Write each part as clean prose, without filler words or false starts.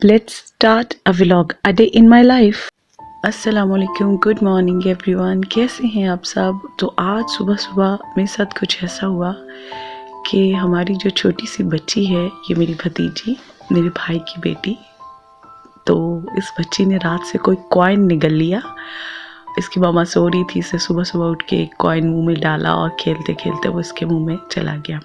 Let's start a vlog, a day in my life. अस्सलामुअलैकुम, good morning everyone. कैसे हैं आप सब? तो आज सुबह सुबह मेरे साथ कुछ ऐसा हुआ कि हमारी जो छोटी सी बच्ची है, ये मेरी भतीजी, मेरे भाई की बेटी, तो इस बच्ची ने रात से कोई कॉइन निगल लिया। इसकी मामा सो रही थी, इसे सुबह सुबह उठ के एक कॉइन मुँह में डाला और खेलते खेलते वो इसके मुँह में चला गया।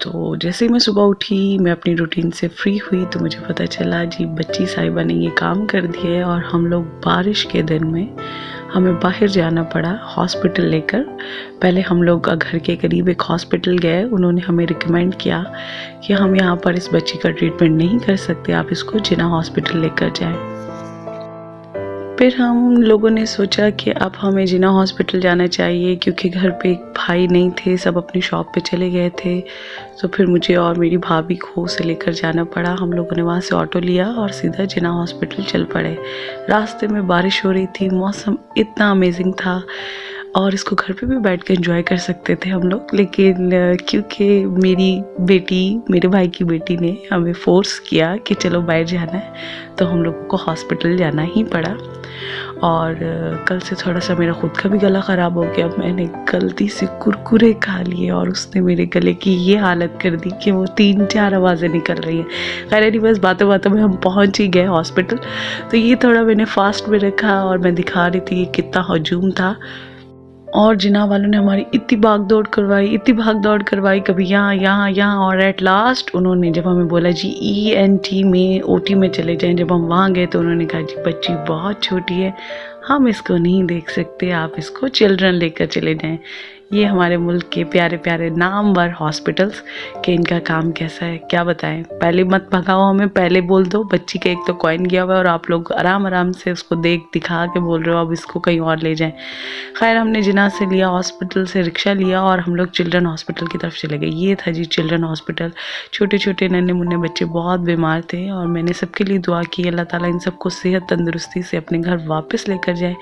तो जैसे ही मैं सुबह उठी, मैं अपनी रूटीन से फ्री हुई तो मुझे पता चला जी बच्ची साहिबा ने ये काम कर दिया है। और हम लोग बारिश के दिन में हमें बाहर जाना पड़ा हॉस्पिटल लेकर। पहले हम लोग घर के करीब एक हॉस्पिटल गए, उन्होंने हमें रिकमेंड किया कि हम यहाँ पर इस बच्ची का ट्रीटमेंट नहीं कर सकते, आप इसको जिना हॉस्पिटल लेकर जाएं। फिर हम लोगों ने सोचा कि अब हमें जिना हॉस्पिटल जाना चाहिए, क्योंकि घर पे एक भाई नहीं थे, सब अपनी शॉप पे चले गए थे। तो फिर मुझे और मेरी भाभी को उसे लेकर जाना पड़ा। हम लोगों ने वहाँ से ऑटो लिया और सीधा जिना हॉस्पिटल चल पड़े। रास्ते में बारिश हो रही थी, मौसम इतना अमेजिंग था और इसको घर पे भी बैठ के एंजॉय कर सकते थे हम लोग, लेकिन क्योंकि मेरी बेटी, मेरे भाई की बेटी ने हमें फोर्स किया कि चलो बाहर जाना है, तो हम लोगों को हॉस्पिटल जाना ही पड़ा। और कल से थोड़ा सा मेरा खुद का भी गला ख़राब हो गया। मैंने गलती से कुरकुरे खा लिए और उसने मेरे गले की ये हालत कर दी कि वो 3-4 आवाज़ें निकल रही हैं। खैर नहीं, बस बातों बातों में हम पहुंच ही गए हॉस्पिटल। तो ये थोड़ा मैंने फास्ट में रखा और मैं दिखा रही थी कितना हजूम था। और जिना वालों ने हमारी इतनी भाग दौड़ करवाई, कभी यहाँ, और एट लास्ट उन्होंने जब हमें बोला जी ENT में, OT में चले जाएं, जब हम वहाँ गए तो उन्होंने कहा जी बच्ची बहुत छोटी है, हम इसको नहीं देख सकते, आप इसको चिल्ड्रन लेकर चले जाएं। ये हमारे मुल्क के प्यारे प्यारे नामवर हॉस्पिटल्स के इनका काम कैसा है क्या बताएं। पहले मत भगाओ हमें, पहले बोल दो बच्ची का एक तो कॉइन गया हुआ है और आप लोग आराम आराम से उसको दिखा के बोल रहे हो अब इसको कहीं और ले जाएं। खैर हमने जिना से लिया, हॉस्पिटल से रिक्शा लिया और हम लोग चिल्ड्रन हॉस्पिटल की तरफ चले गए। ये था जी चिल्ड्रन हॉस्पिटल। छोटे छोटे नन्हे मुन्ने बच्चे बहुत बीमार थे और मैंने सबके लिए दुआ की अल्लाह ताला इन सबको सेहत तंदुरुस्ती से अपने घर वापस लेकर जाए।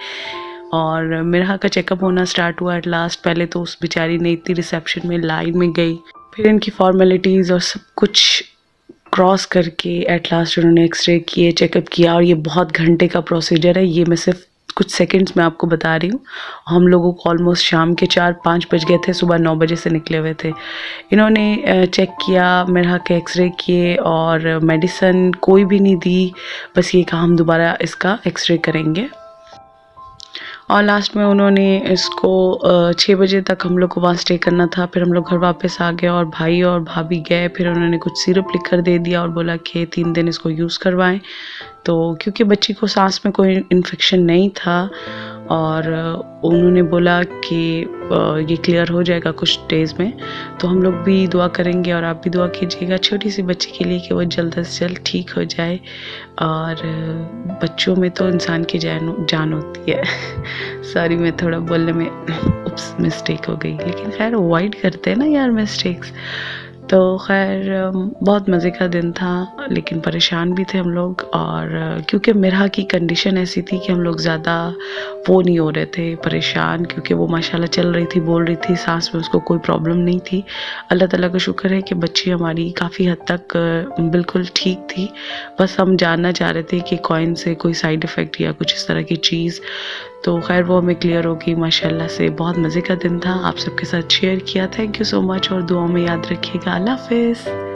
और मेरा का चेकअप होना स्टार्ट हुआ एट लास्ट। पहले तो उस बेचारी ने इतनी रिसेप्शन में लाइन में गई, फिर इनकी फॉर्मेलिटीज़ और सब कुछ क्रॉस करके एट लास्ट उन्होंने एक्सरे किए, चेकअप किया। और ये बहुत घंटे का प्रोसीजर है, ये मैं सिर्फ कुछ सेकंड्स में आपको बता रही हूँ। हम लोगों को ऑलमोस्ट शाम के 4-5 बज गए थे, सुबह 9 बजे से निकले हुए थे। इन्होंने चेक किया, मेरा के एक्सरे किए और मेडिसिन कोई भी नहीं दी, बस ये कहा हम दोबारा इसका एक्सरे करेंगे। और लास्ट में उन्होंने इसको 6 बजे तक हम लोग को वहाँ स्टे करना था। फिर हम लोग घर वापस आ गए और भाई और भाभी गए, फिर उन्होंने कुछ सिरप लिख कर दे दिया और बोला कि 3 दिन इसको यूज़ करवाएं। तो क्योंकि बच्ची को सांस में कोई इन्फेक्शन नहीं था और उन्होंने बोला कि ये क्लियर हो जाएगा कुछ डेज़ में, तो हम लोग भी दुआ करेंगे और आप भी दुआ कीजिएगा छोटी सी बच्ची के लिए कि वो जल्द से जल्द ठीक हो जाए। और बच्चों में तो इंसान की जान होती है। सॉरी, मैं थोड़ा बोलने में उप्स मिस्टेक हो गई, लेकिन खैर अवॉइड करते हैं ना यार मिस्टेक्स। तो खैर बहुत मज़े का दिन था, लेकिन परेशान भी थे हम लोग। और क्योंकि मेरा की कंडीशन ऐसी थी कि हम लोग ज़्यादा वो नहीं हो रहे थे परेशान, क्योंकि वो माशाल्लाह चल रही थी, बोल रही थी, सांस में उसको कोई प्रॉब्लम नहीं थी। अल्लाह ताला का शुक्र है कि बच्ची हमारी काफ़ी हद तक बिल्कुल ठीक थी। बस हम जानना चाह रहे थे कि कॉइन से कोई साइड इफ़ेक्ट या कुछ इस तरह की चीज़, तो खैर वो हमें क्लियर होगी माशाल्लाह से। बहुत मज़े का दिन था, आप सबके साथ शेयर किया। थैंक यू सो मच और दुआओं में याद रखिएगा। अल्लाह हाफ़िज़।